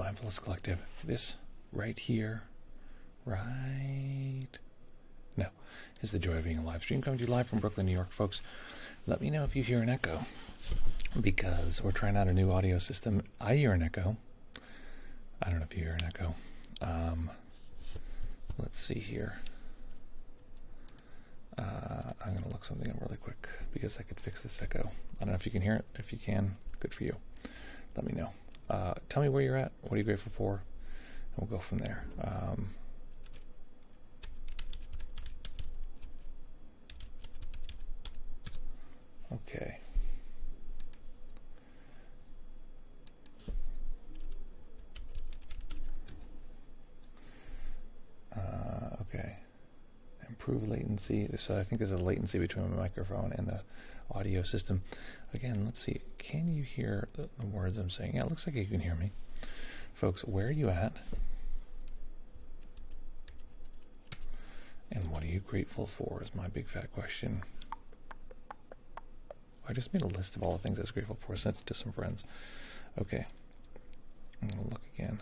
Mindfulness Collective. This right here, right now, is the joy of being a live stream coming to you live from Brooklyn, New York, folks. Let me know if you hear an echo, because we're trying out a new audio system. I hear an echo. I don't know if you hear an echo. Let's see here. I'm going to look something up really quick because I could fix this echo. I don't know if you can hear it. If you can, good for you. Let me know. Tell me where you're at. What are you grateful for? And we'll go from there. Okay. Okay. Improve latency. So I think there's a latency between my microphone and the audio system. Again, let's see. Can you hear the words I'm saying? Yeah, it looks like you can hear me. Folks, where are you at? And what are you grateful for is my big fat question. I just made a list of all the things I was grateful for, sent it to some friends. Okay. I'm going to look again.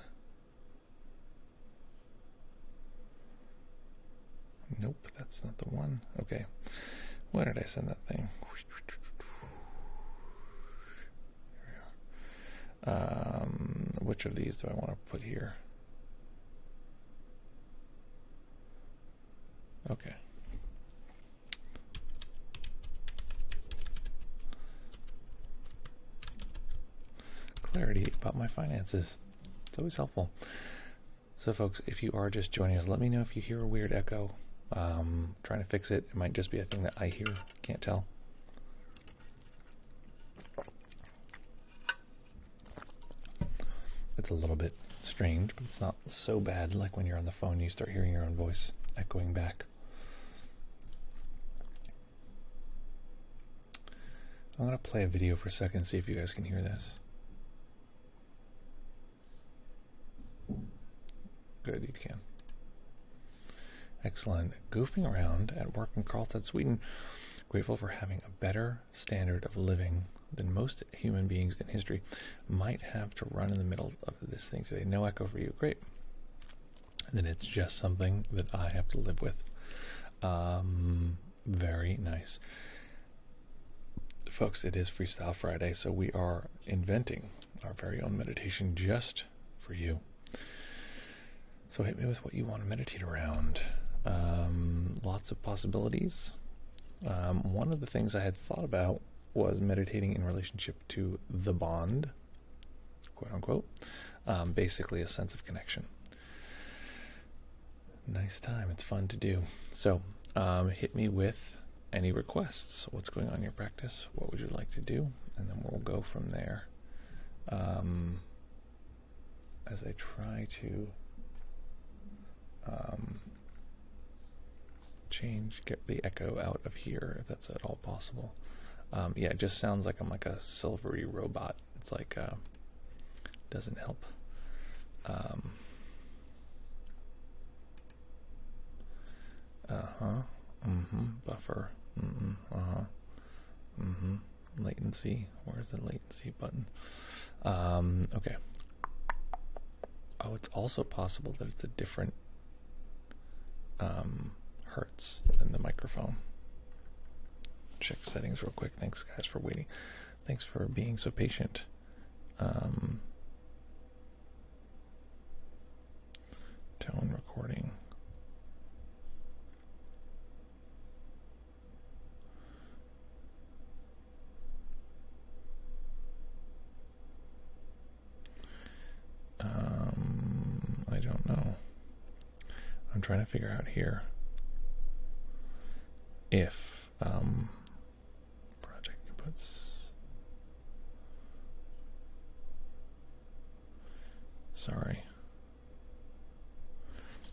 Nope, that's not the one. Okay. Where did I send that thing? Which of these do I want to put here? Okay. Clarity about my finances. It's always helpful. So folks, if you are just joining us, let me know if you hear a weird echo. Trying to fix it. It might just be a thing that I hear. Can't tell. It's a little bit strange, but it's not so bad like when you're on the phone and you start hearing your own voice echoing back. I'm going to play a video for a second, see if you guys can hear this. Good, you can. Excellent. Goofing around at work in Karlstad, Sweden. Grateful for having a better standard of living than most human beings in history. Might have to run in the middle of this thing today. No echo for you. Great. And then it's just something that I have to live with. Very nice. Folks, it is Freestyle Friday, so we are inventing our very own meditation just for you. So hit me with what you want to meditate around. Lots of possibilities. One of the things I had thought about was meditating in relationship to the bond, quote unquote, basically a sense of connection. Nice time. It's fun to do. So hit me with any requests. What's going on in your practice? What would you like to do? And then we'll go from there. As I try to get the echo out of here, if that's at all possible. Yeah, it just sounds like I'm like a silvery robot. It's like, doesn't help. Buffer. Latency. Where's the latency button? Okay. Oh, it's also possible that it's a different hertz than the microphone. Check settings real quick. Thanks guys for waiting. Thanks for being so patient. Tone recording. I don't know. I'm trying to figure out here if project inputs. Sorry.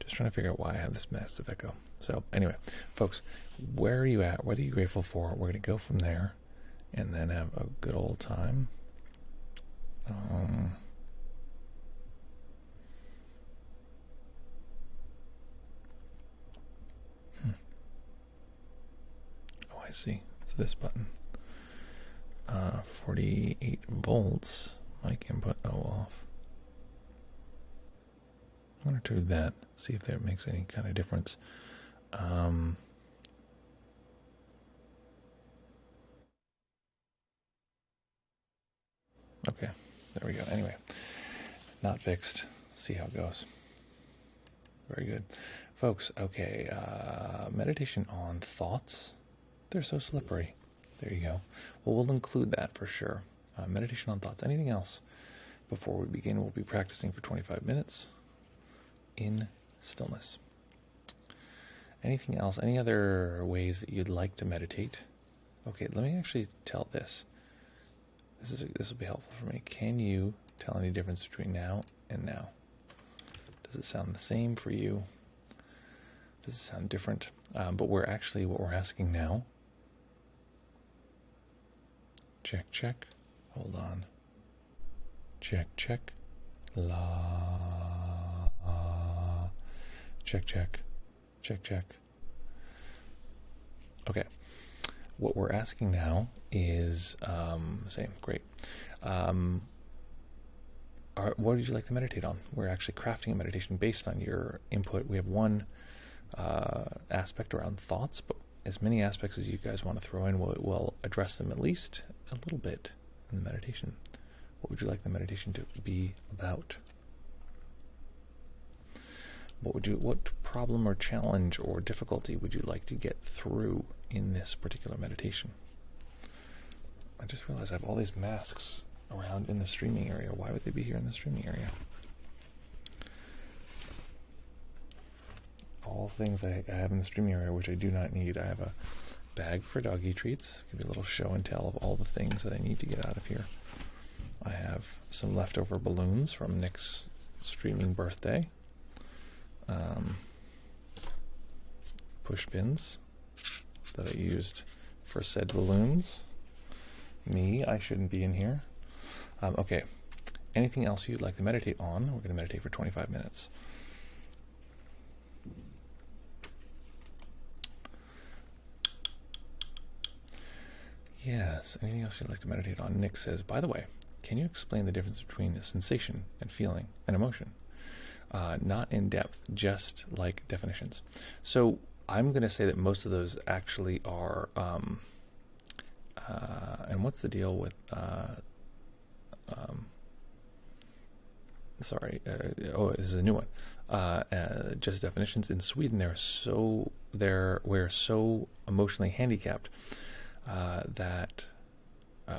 Just trying to figure out why I have this massive echo. So anyway, folks, where are you at? What are you grateful for? We're going to go from there and then have a good old time. Oh, I see. It's this button. 48 volts. Mic input off. One or two of that. See if that makes any kind of difference. Okay, there we go. Anyway, not fixed. See how it goes. Very good. Folks, okay, meditation on thoughts. They're so slippery. There you go. Well, we'll include that for sure. Meditation on thoughts. Anything else? Before we begin, we'll be practicing for 25 minutes in stillness. Anything else? Any other ways that you'd like to meditate? Okay, let me actually tell this. This will be helpful for me. Can you tell any difference between now and now? Does it sound the same for you? Does it sound different? But what we're asking now. Check, check. Hold on. Check, check. La. Check, check. Check, check. Okay. What we're asking now is same. Great. What would you like to meditate on? We're actually crafting a meditation based on your input. We have one aspect around thoughts, but as many aspects as you guys want to throw in, we'll address them at least a little bit in the meditation. What would you like the meditation to be about? What problem or challenge or difficulty would you like to get through in this particular meditation? I just realized I have all these masks around in the streaming area. Why would they be here in the streaming area? All things I have in the streaming area which I do not need. I have a bag for doggy treats. Give you a little show and tell of all the things that I need to get out of here. I have some leftover balloons from Nick's streaming birthday. Push pins that I used for said balloons. I shouldn't be in here. Okay, anything else you'd like to meditate on? We're going to meditate for 25 minutes. Yes, anything else you'd like to meditate on? Nick says, by the way, can you explain the difference between a sensation and feeling and emotion? Not in depth, just like definitions. So I'm going to say that most of those actually are, and what's the deal with, this is a new one. Just definitions. In Sweden, we're so emotionally handicapped that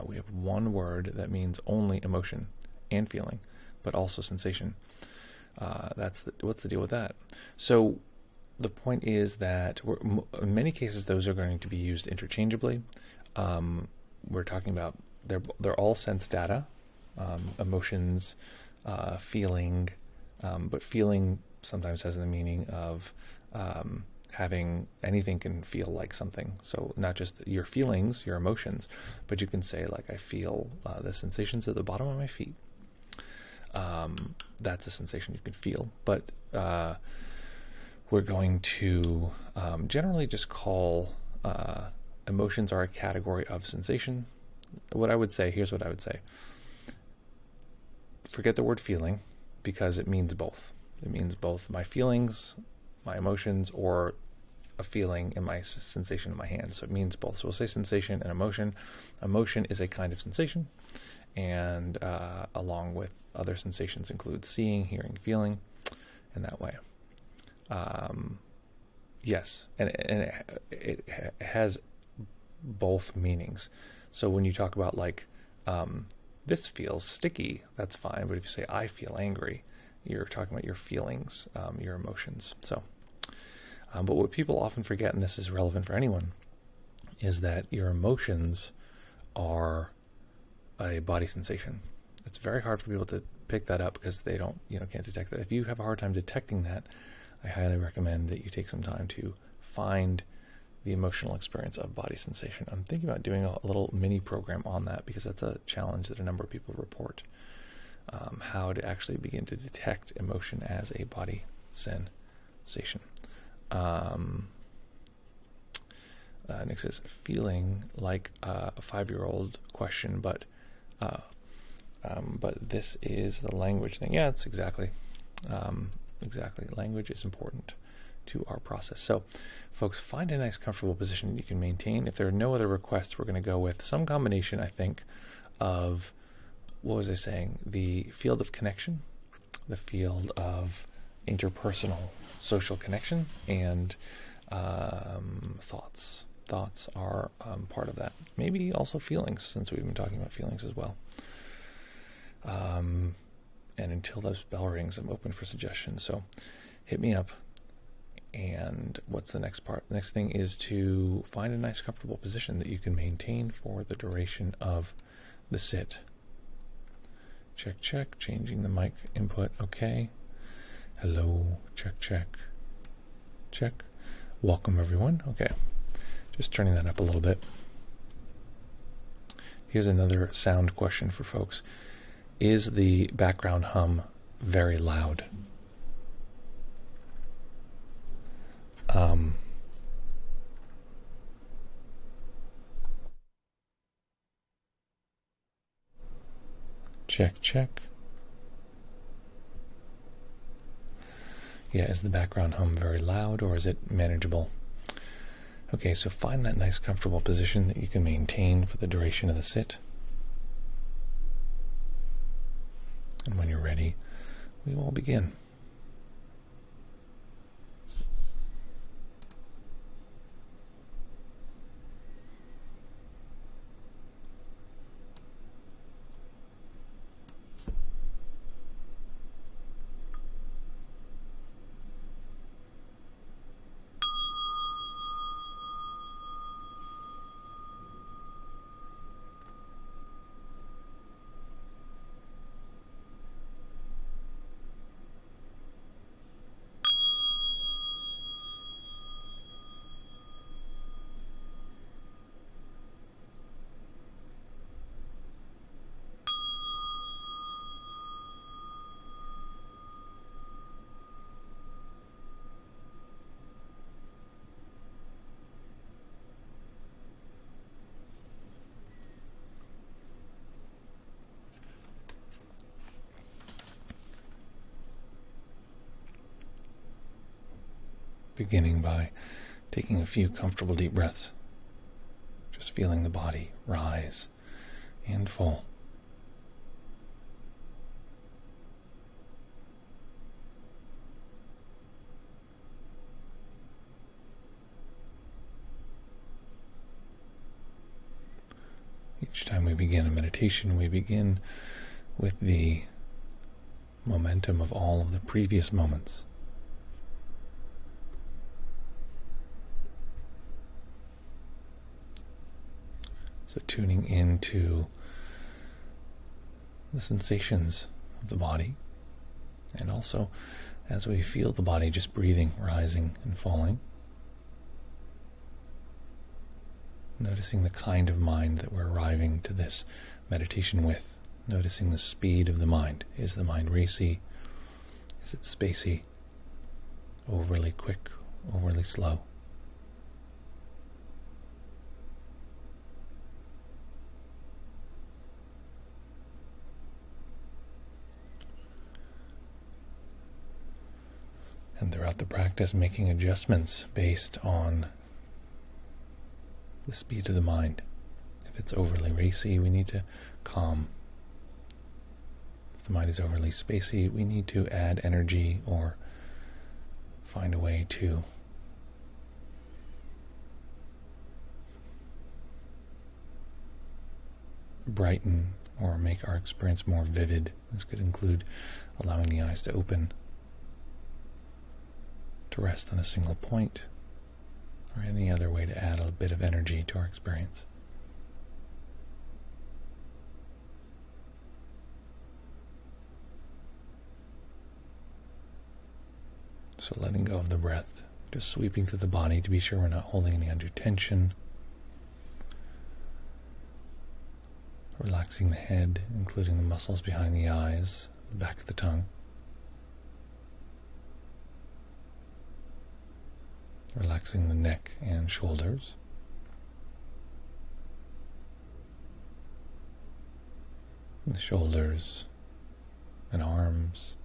we have one word that means only emotion and feeling, but also sensation. What's the deal with that? So the point is that in many cases those are going to be used interchangeably. We're talking about they're all sense data, emotions, feeling, but feeling sometimes has the meaning of having anything can feel like something. So not just your feelings, your emotions, but you can say like I feel the sensations at the bottom of my feet. That's a sensation you can feel, but we're going to generally just call emotions are a category of sensation. Here's what I would say. Forget the word feeling, because it means both. It means both my feelings, my emotions, or a feeling in my sensation in my hand. So it means both. So we'll say sensation and emotion. Emotion is a kind of sensation, and along with other sensations include seeing, hearing, feeling, in that way. Yes, and it has both meanings. So when you talk about like, this feels sticky, that's fine. But if you say I feel angry, you're talking about your feelings, your emotions. So, but what people often forget, and this is relevant for anyone, is that your emotions are a body sensation. It's very hard for people to pick that up because they can't detect that. If you have a hard time detecting that, I highly recommend that you take some time to find the emotional experience of body sensation. I'm thinking about doing a little mini program on that because that's a challenge that a number of people report. How to actually begin to detect emotion as a body sensation. Nick says, feeling like a 5-year-old question, but this is the language thing. Yeah, it's exactly. Exactly. Language is important to our process. So, folks, find a nice, comfortable position that you can maintain. If there are no other requests, we're going to go with some combination, I think, of, what was I saying? The field of connection, the field of interpersonal social connection, and thoughts. Thoughts are part of that. Maybe also feelings, since we've been talking about feelings as well. And until those bell rings, I'm open for suggestions. So hit me up. And what's the next part? The next thing is to find a nice, comfortable position that you can maintain for the duration of the sit. Check, check. Changing the mic input. Okay. Hello. Check, check. Check. Welcome, everyone. Okay. Just turning that up a little bit. Here's another sound question for folks. Is the background hum very loud? Check, check. Yeah, is the background hum very loud, or is it manageable? Okay, so find that nice, comfortable position that you can maintain for the duration of the sit. And when you're ready, we will begin. Beginning by taking a few comfortable deep breaths, just feeling the body rise and fall. Each time we begin a meditation, we begin with the momentum of all of the previous moments. So tuning into the sensations of the body, and also as we feel the body just breathing, rising and falling, noticing the kind of mind that we're arriving to this meditation with, noticing the speed of the mind. Is the mind racy? Is it spacey? Overly quick? Overly slow? And throughout the practice, making adjustments based on the speed of the mind. If it's overly racy, we need to calm. If the mind is overly spacey, we need to add energy or find a way to brighten or make our experience more vivid. This could include allowing the eyes to open, to rest on a single point, or any other way to add a bit of energy to our experience. So letting go of the breath, just sweeping through the body to be sure we're not holding any undue tension. Relaxing the head, including the muscles behind the eyes, the back of the tongue. Relaxing the neck and shoulders. The shoulders and arms.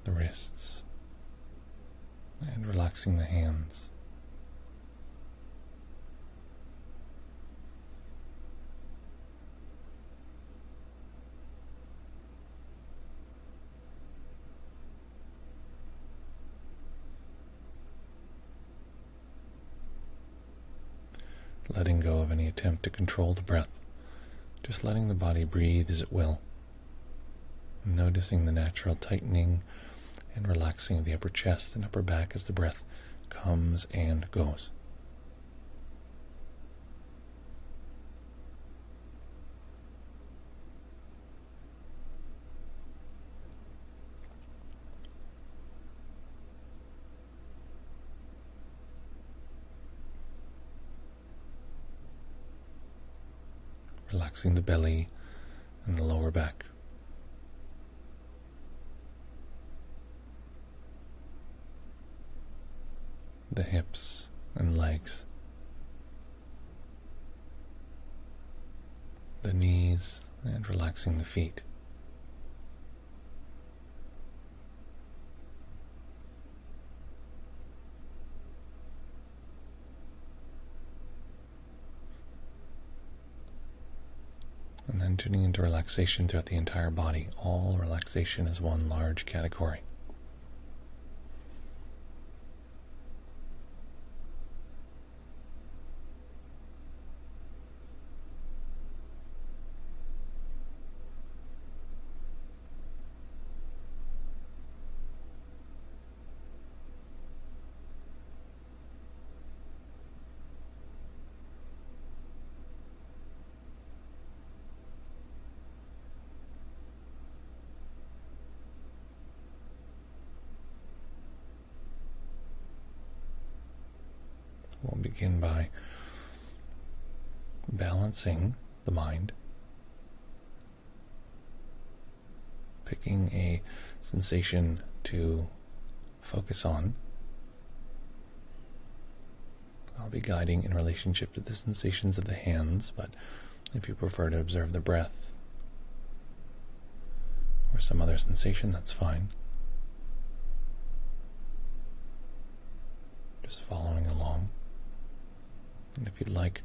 the wrists, and relaxing the hands. Letting go of any attempt to control the breath, just letting the body breathe as it will, noticing the natural tightening and relaxing of the upper chest and upper back as the breath comes and goes. Relaxing the belly and the lower back. The hips and legs. The knees and relaxing the feet. And then tuning into relaxation throughout the entire body. All relaxation is one large category. We'll begin by balancing the mind, picking a sensation to focus on. I'll be guiding in relationship to the sensations of the hands, but if you prefer to observe the breath or some other sensation, that's fine. Just following along. And if you'd like,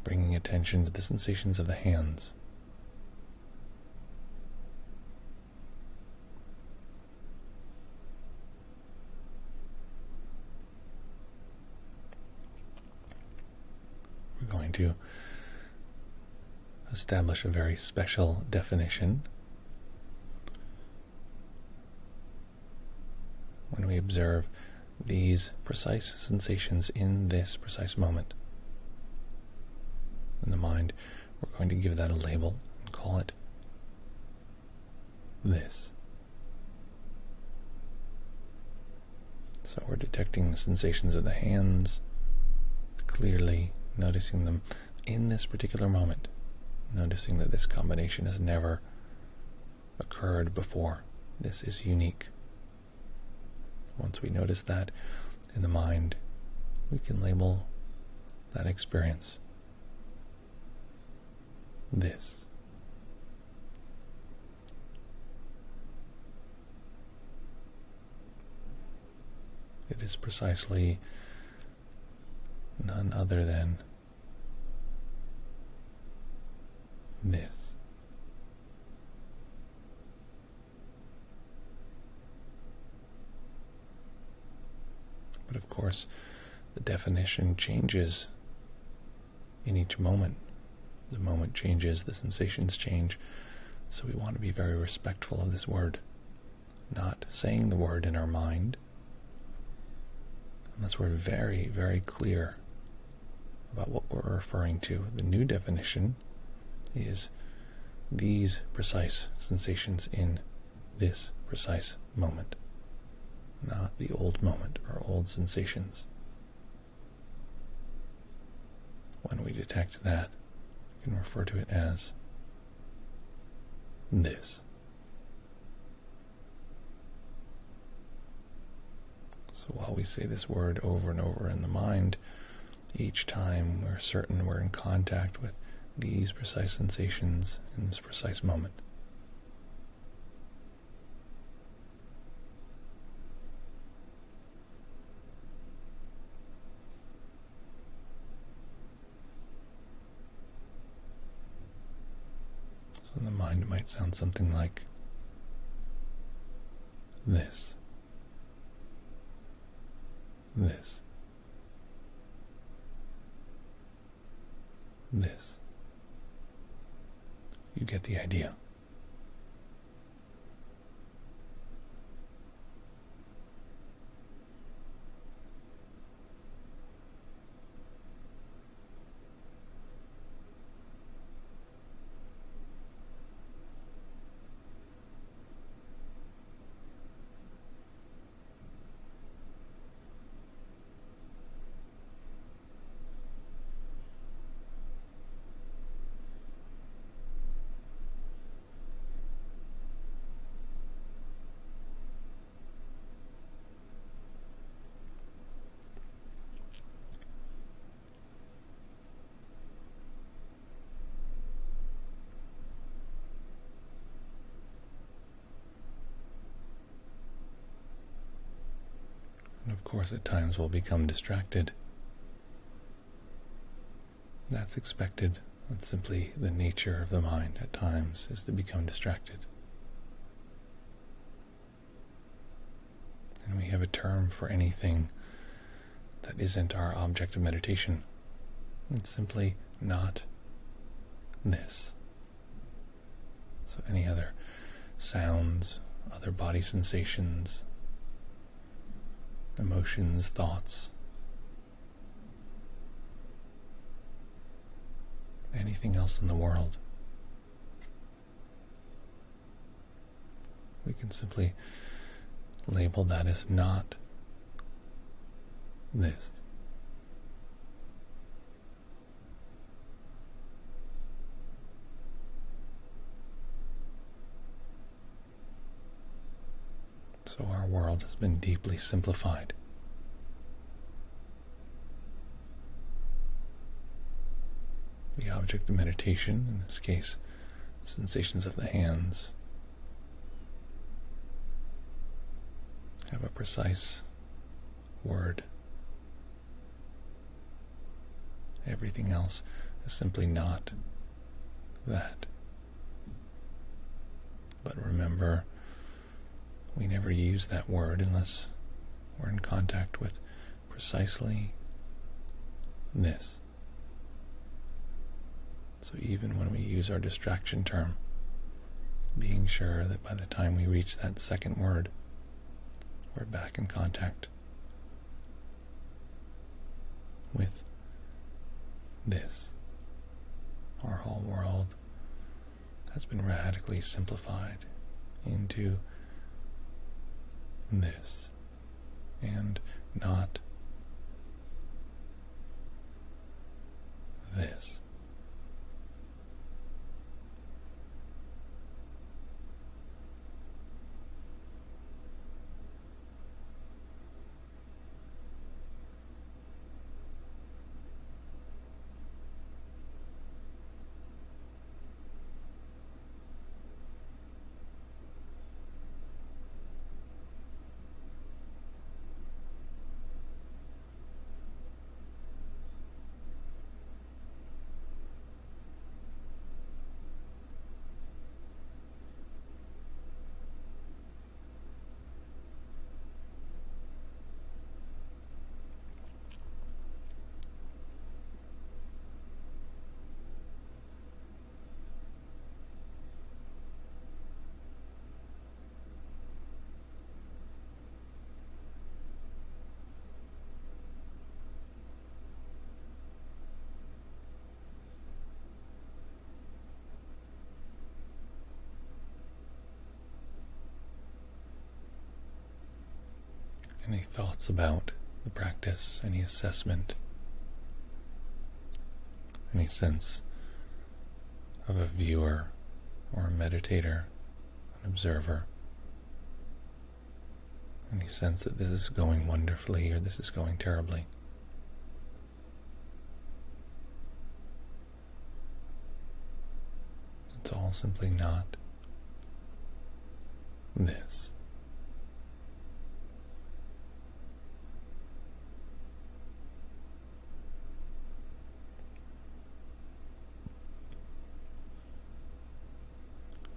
bringing attention to the sensations of the hands. We're going to establish a very special definition when we observe these precise sensations in this precise moment. In the mind, we're going to give that a label and call it this. So we're detecting the sensations of the hands clearly, noticing them in this particular moment, noticing that this combination has never occurred before. This is unique. Once we notice that in the mind, we can label that experience this. It is precisely none other than this. But of course, the definition changes in each moment. The moment changes, the sensations change, so we want to be very respectful of this word, not saying the word in our mind, unless we're very, very clear about what we're referring to. The new definition is these precise sensations in this precise moment, not the old moment or old sensations. When we detect that, we can refer to it as this. So while we say this word over and over in the mind, each time we're certain we're in contact with these precise sensations in this precise moment. mind, it might sound something like this, this, this. You get the idea. And of course, at times we'll become distracted. That's expected. That's simply the nature of the mind at times, is to become distracted. And we have a term for anything that isn't our object of meditation. It's simply not this. So any other sounds, other body sensations, emotions, thoughts, anything else in the world, we can simply label that as not this. So our world has been deeply simplified. The object of meditation, in this case, the sensations of the hands, have a precise word. Everything else is simply not that. But remember, we never use that word unless we're in contact with precisely this. So even when we use our distraction term, being sure that by the time we reach that second word, we're back in contact with this. Our whole world has been radically simplified into this and not this. Any thoughts about the practice, any assessment, any sense of a viewer or a meditator, an observer, any sense that this is going wonderfully or this is going terribly? It's all simply not this.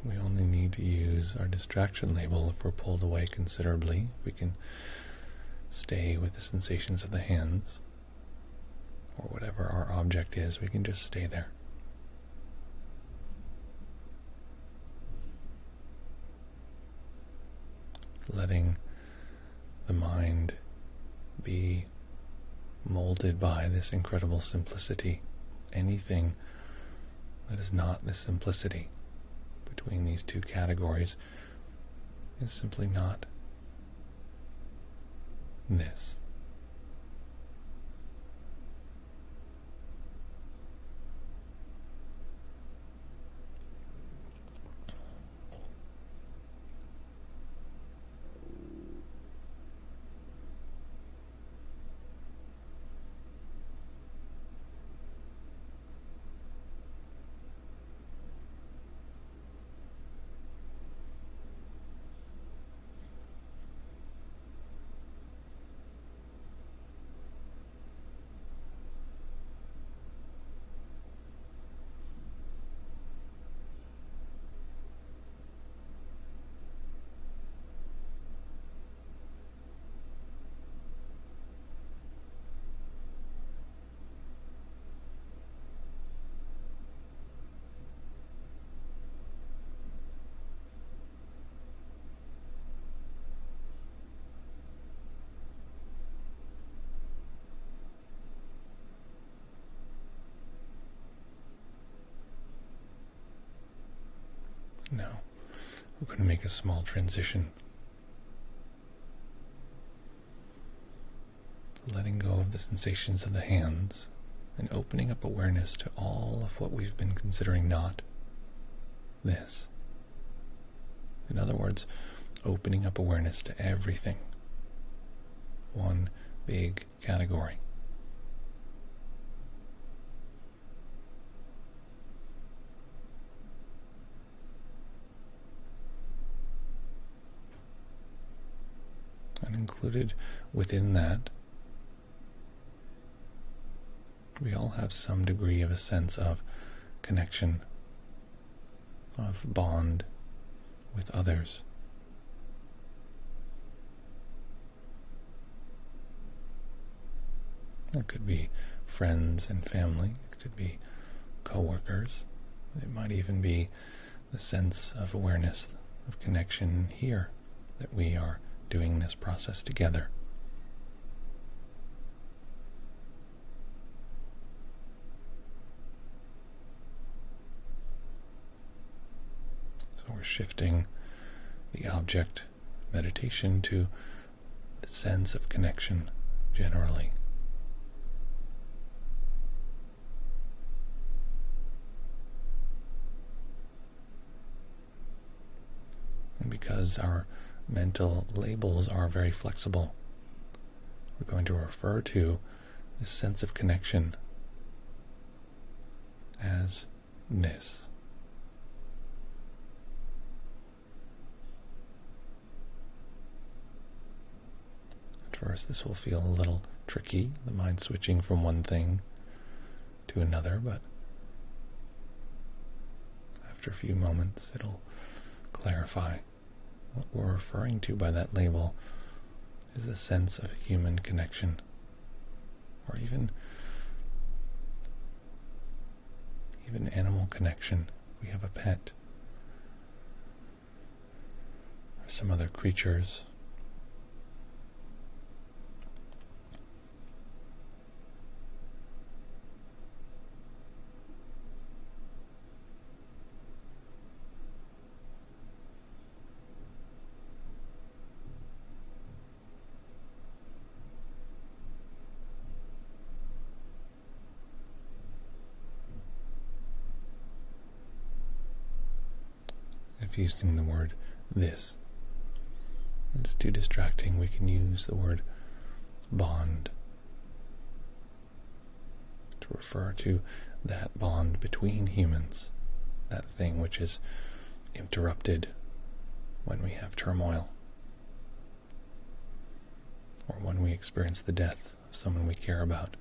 We only need to use our distraction label if we're pulled away considerably. We can stay with the sensations of the hands, or whatever our object is, we can just stay there. Letting the mind be molded by this incredible simplicity. Anything that is not the simplicity between these two categories is simply not this. Now, we're going to make a small transition. Letting go of the sensations of the hands and opening up awareness to all of what we've been considering not this. In other words, opening up awareness to everything. One big category. And included within that, we all have some degree of a sense of connection, of bond with others. It could be friends and family, it could be co-workers, it might even be the sense of awareness of connection here, that we are doing this process together. So we're shifting the object meditation to the sense of connection generally. And because our mental labels are very flexible, we're going to refer to this sense of connection as this. At first this will feel a little tricky, the mind switching from one thing to another, but after a few moments it'll clarify. What we're referring to by that label is a sense of human connection, or even animal connection. We have a pet, or some other creatures. If using the word this, it's too distracting, we can use the word bond to refer to that bond between humans, that thing which is interrupted when we have turmoil, or when we experience the death of someone we care about.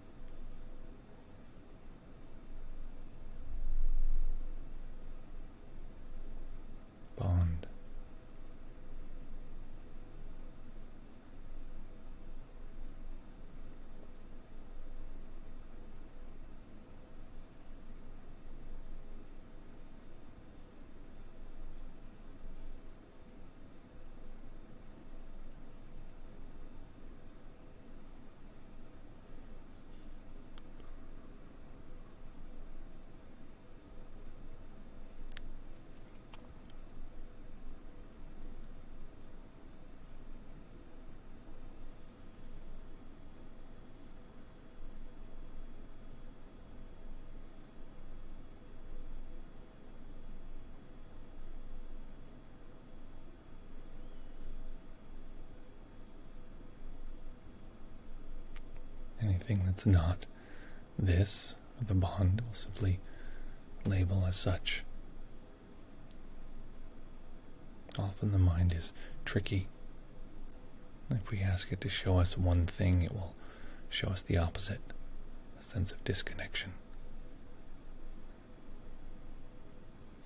anything that's not this, the bond, we'll simply label as such. Often the mind is tricky. If we ask it to show us one thing, it will show us the opposite, a sense of disconnection,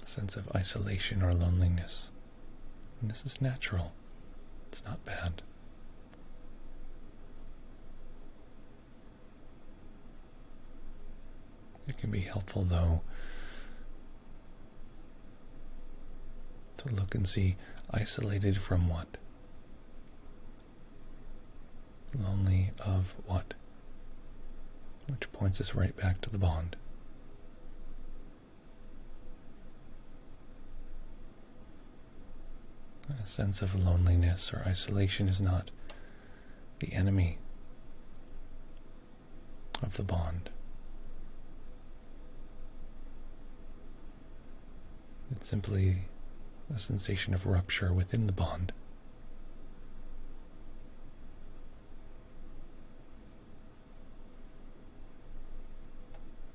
a sense of isolation or loneliness. And this is natural. It's not bad. It can be helpful, though, to look and see isolated from what? Lonely of what? Which points us right back to the bond. A sense of loneliness or isolation is not the enemy of the bond. It's simply a sensation of rupture within the bond.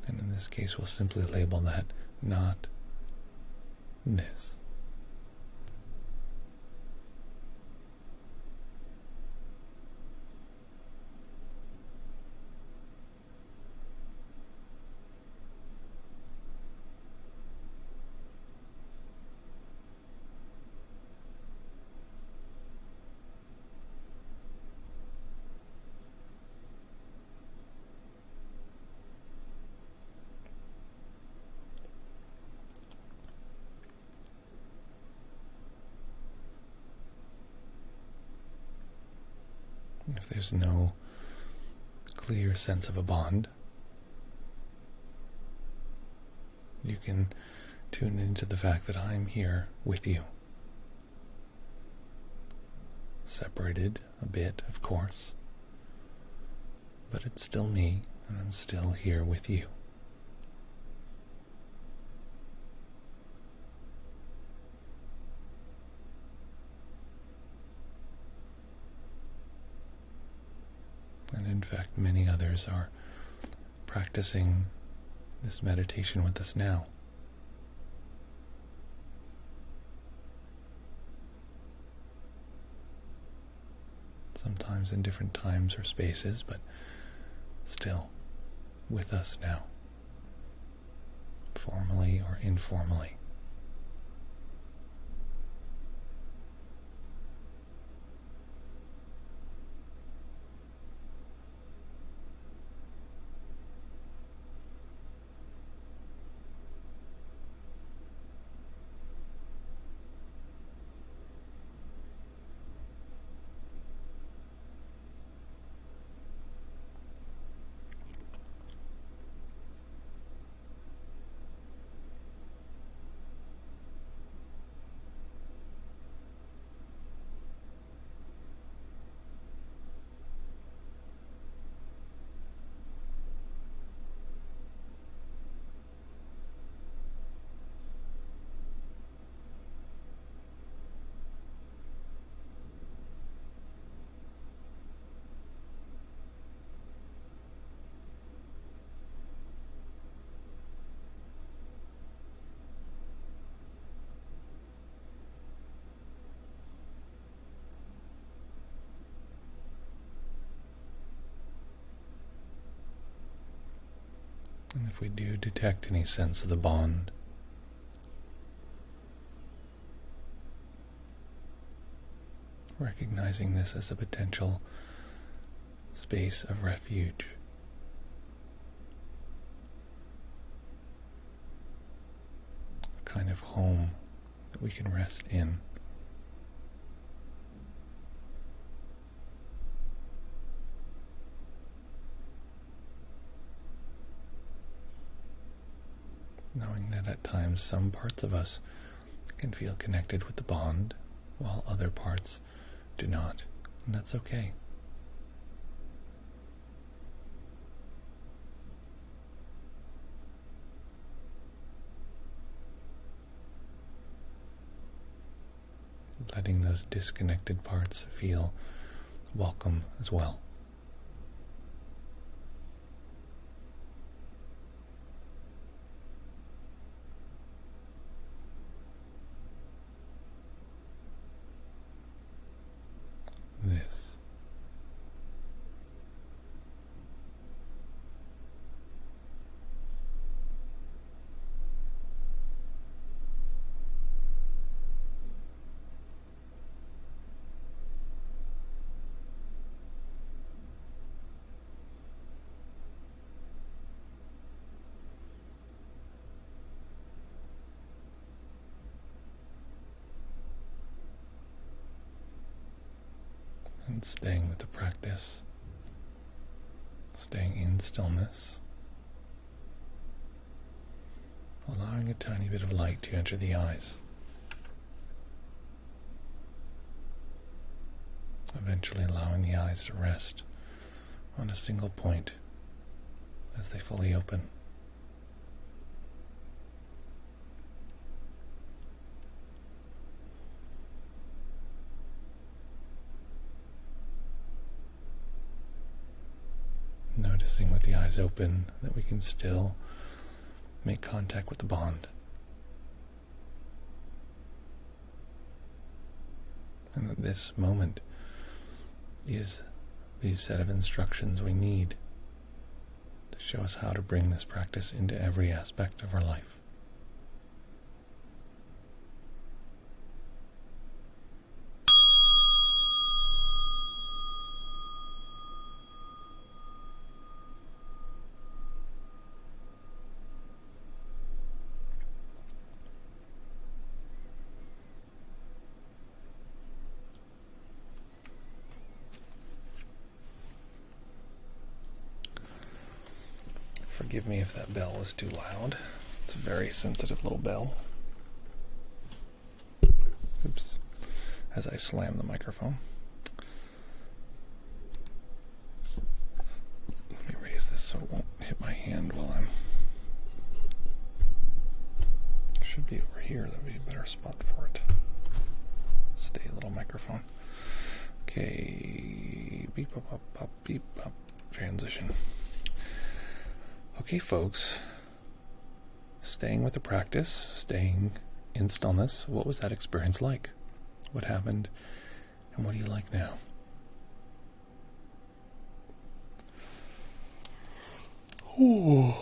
And in this case, we'll simply label that not this. If there's no clear sense of a bond, you can tune into the fact that I'm here with you. Separated a bit, of course, but it's still me, and I'm still here with you. And in fact, many others are practicing this meditation with us now. Sometimes in different times or spaces, but still with us now, formally or informally. And if we do detect any sense of the bond, recognizing this as a potential space of refuge, a kind of home that we can rest in. Knowing that at times some parts of us can feel connected with the bond, while other parts do not, and that's okay. Letting those disconnected parts feel welcome as well. And staying with the practice, staying in stillness, allowing a tiny bit of light to enter the eyes, eventually allowing the eyes to rest on a single point as they fully open. Noticing with the eyes open that we can still make contact with the bond. And that this moment is the set of instructions we need to show us how to bring this practice into every aspect of our life. Forgive me if that bell was too loud. It's a very sensitive little bell. Oops. As I slam the microphone. Let me raise this so it won't hit my hand while I'm... Should be over here. That would be a better spot for it. Stay, little microphone. Okay. Beep, pop, pop, pop, beep, pop. Transition. Okay, folks, staying with the practice, staying in stillness, what was that experience like? What happened, and what do you like now? Ooh.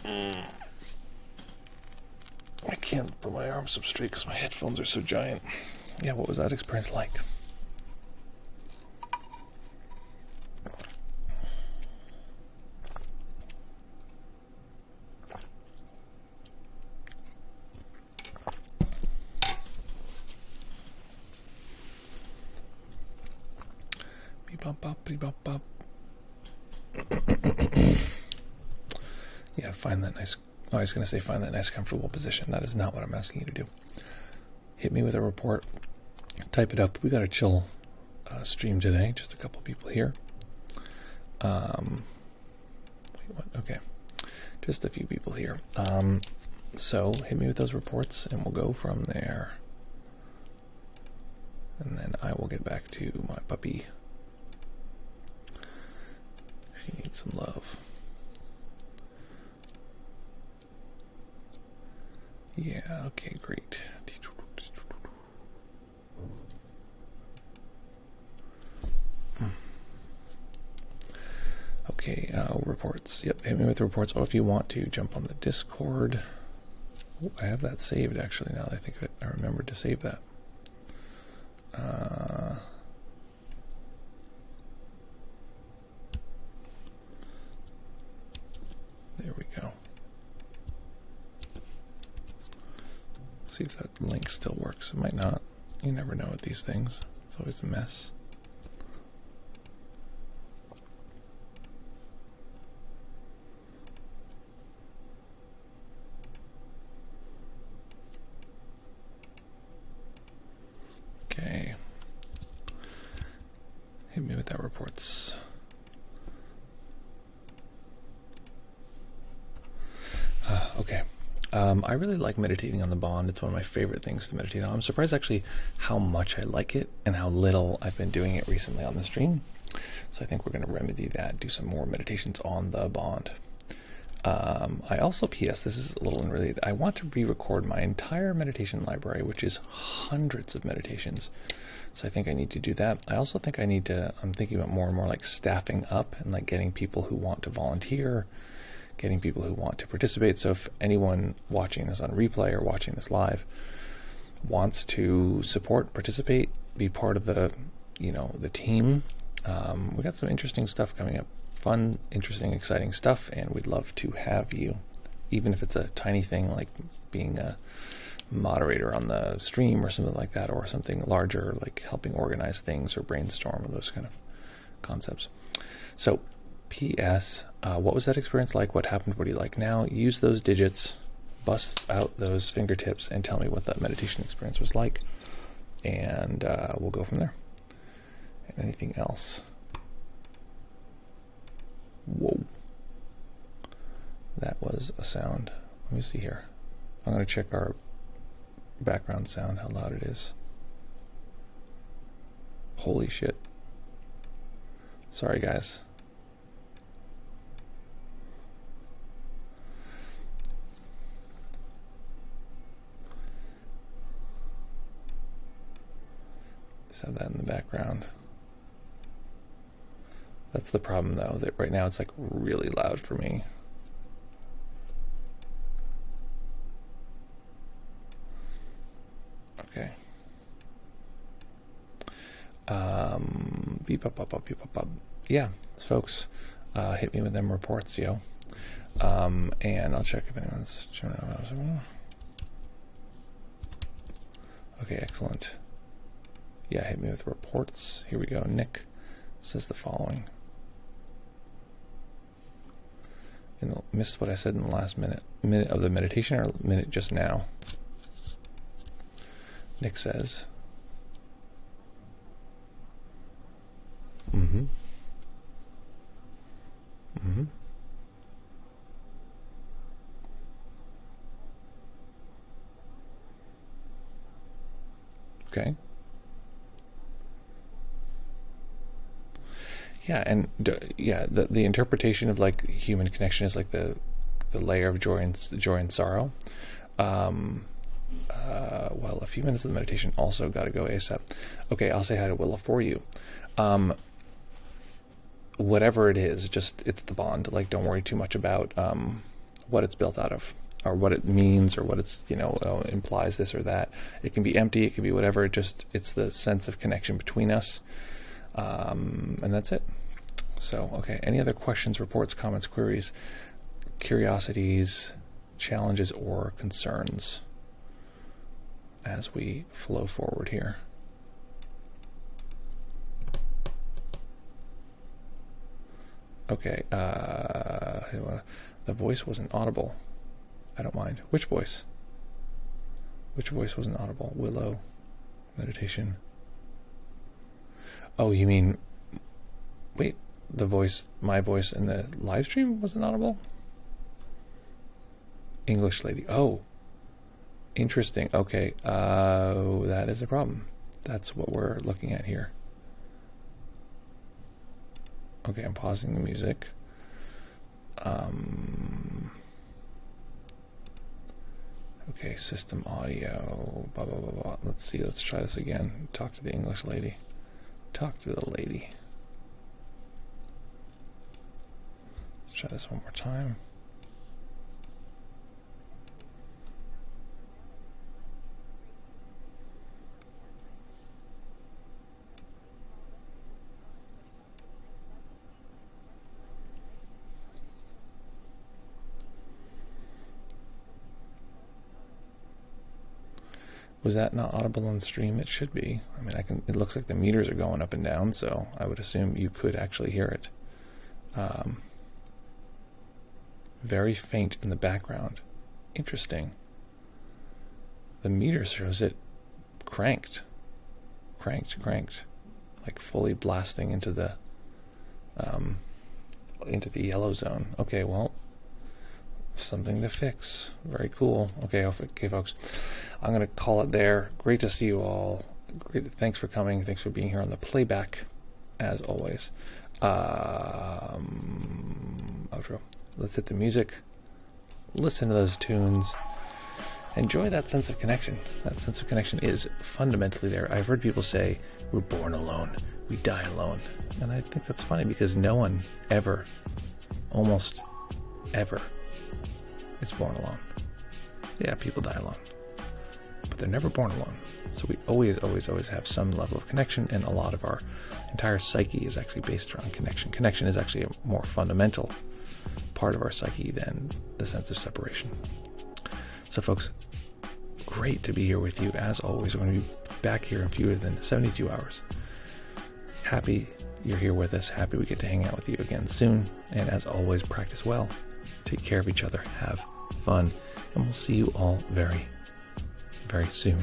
I can't put my arms up straight because my headphones are so giant. Yeah, what was that experience like? Yeah, find that nice... Oh, I was going to say find that nice comfortable position. That is not what I'm asking you to do. Hit me with a report. Type it up. We got a chill stream today. Just a couple people here. Wait, what? Okay. Just a few people here. So hit me with those reports and we'll go from there. And then I will get back to my puppy. She needs some love. Yeah, okay, great. Okay, reports. Yep, hit me with reports. Oh, if you want to jump on the Discord. Oh, I have that saved actually now that I think of it. I remembered to save that. There we go. See if that link still works. It might not. You never know with these things. It's always a mess. Okay. Hit me with that reports. Okay. I really like meditating on the bond. It's one of my favorite things to meditate on. I'm surprised actually how much I like it and how little I've been doing it recently on the stream. So I think we're going to remedy that, do some more meditations on the bond. I also, P.S., this is a little unrelated, I want to re-record my entire meditation library, which is hundreds of meditations. So I think I need to do that. I also think I need to, I'm thinking about more and more like staffing up and like getting people who want to volunteer, getting people who want to participate. So if anyone watching this on replay or watching this live wants to support, participate, be part of the, the team, we got some interesting stuff coming up. Fun, interesting, exciting stuff, and we'd love to have you, even if it's a tiny thing like being a moderator on the stream or something like that, or something larger like helping organize things or brainstorm or those kind of concepts. So P.S. What was that experience like? What happened? What do you like now? Use those digits, bust out those fingertips, and tell me what that meditation experience was like, and we'll go from there. And anything else? Whoa. That was a sound. Let me see here. I'm going to check our background sound, how loud it is. Holy shit. Sorry, guys. Just have that in the background. That's the problem, though, that right now it's like really loud for me. Okay. Beep up, up, up, beep up, up. Yeah, folks, hit me with them reports, yo. And I'll check if anyone's. Okay, excellent. Yeah, hit me with reports. Here we go. Nick says the following. Missed what I said in the last minute of the meditation, or minute just now. Nick says, Okay. Yeah, and the interpretation of like human connection is like the layer of joy and sorrow. Well, a few minutes of the meditation also got to go ASAP. Okay, I'll say hi to Willa for you. Whatever it is, it's the bond. Like, don't worry too much about what it's built out of, or what it means, or what it's implies this or that. It can be empty. It can be whatever. It's the sense of connection between us, and that's it. So, okay. Any other questions, reports, comments, queries, curiosities, challenges, or concerns as we flow forward here? Okay, the voice wasn't audible. I don't mind. Which voice? Which voice wasn't audible? Willow, meditation. Oh, you mean, wait, my voice in the live stream wasn't audible? English lady. Oh, interesting. Okay, that is a problem. That's what we're looking at here. Okay, I'm pausing the music. Okay, system audio, blah, blah, blah, blah. Let's see, let's try this again. Talk to the English lady. Talk to the lady. Let's try this one more time. Was that not audible on stream? It should be. I mean, it looks like the meters are going up and down, so I would assume you could actually hear it. Very faint in the background. Interesting. The meter shows it cranked, like fully blasting into the yellow zone. Okay, well, something to fix. Very cool. Okay, folks. I'm going to call it there. Great to see you all. Great. Thanks for coming. Thanks for being here on the playback, as always. Outro. Let's hit the music. Listen to those tunes. Enjoy that sense of connection. That sense of connection is fundamentally there. I've heard people say, we're born alone. We die alone. And I think that's funny because no one ever, almost ever, is born alone. Yeah, people die alone, but they're never born alone. So we always have some level of connection, and a lot of our entire psyche is actually based around connection. Connection is actually a more fundamental part of our psyche than the sense of separation. So folks, great to be here with you. As always, we're going to be back here in fewer than 72 hours. Happy you're here with us. Happy we get to hang out with you again soon. And as always, practice well. Take care of each other. Have fun. And we'll see you all very, very soon.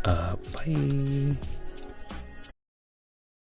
Bye.